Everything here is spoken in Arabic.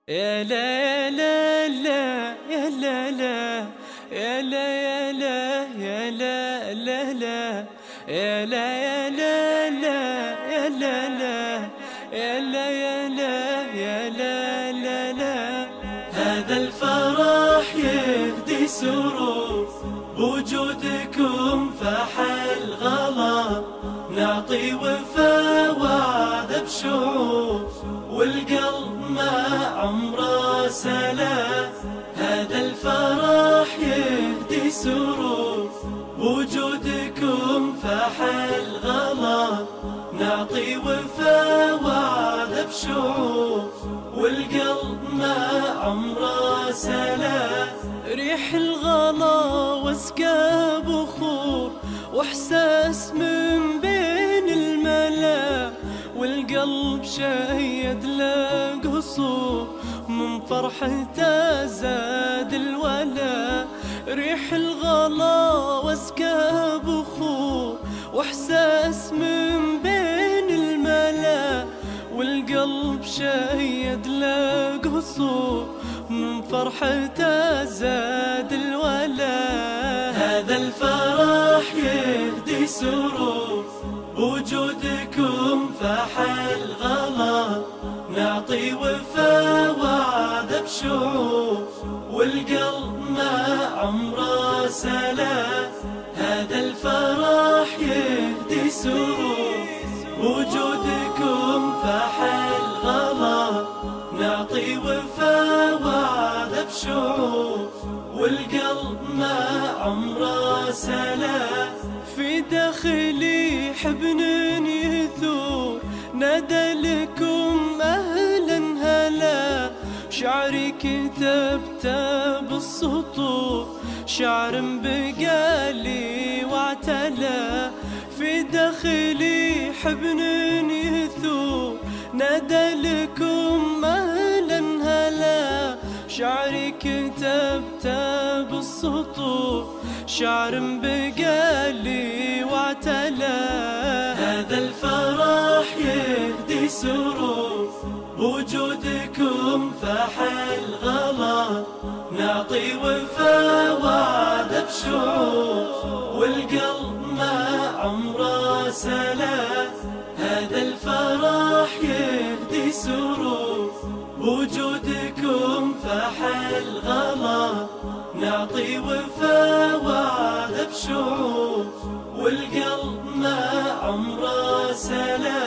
يا لا لا لا يا لا لا يا لا يا لا يا لا لا لا يا لا يا لا لا يا لا لا يا لا يا لا يا لا لا لا. هذا الفرح يهدي سرور بوجودكم فاح الغلا، نعطي وفا وعذب شعور والقلب ما عمره سلا. هذا الفرح يهدي سرور بوجودكم فاح الغلا، نعطي وفا وعذب شعور والقلب ما عمره سلا. ريح الغلا واسقى بخور واحساس من بين الملا، والقلب شيد له قصور من فرحته زاد الولا. ريح الغلا واسقى بخور واحساس من بين الملا، والقلب شيد له قصور من فرحته زاد الولا. هذا الفرح يهدي سرور بوجودكم فاح الغلا، نعطي وفا وعذب شعور والقلب ما عمره سلا. هذا الفرح يهدي سرور بوجودكم فاح الغلا، نعطي وفا وعذب شعور والقلب ما عمره سلا. في داخلي حبن يثور نادى لكم أهلا هلا، شعري كتبته بالسطور شعر بقالي واعتلى. في داخلي حبن يثور نادى لكم أهلا هلا، شعري كتبته بالسطور شعر بقالي واعتلى. هذا الفرح يهدي سرور بوجودكم فاح الغلا، نعطي وفا وعذب شعور والقلب ما عمره سلا. هذا الفرح يهدي سرور بوجودكم فاح الغلا، نعطي وفا وعذب شعور والقلب ما عمره سلا.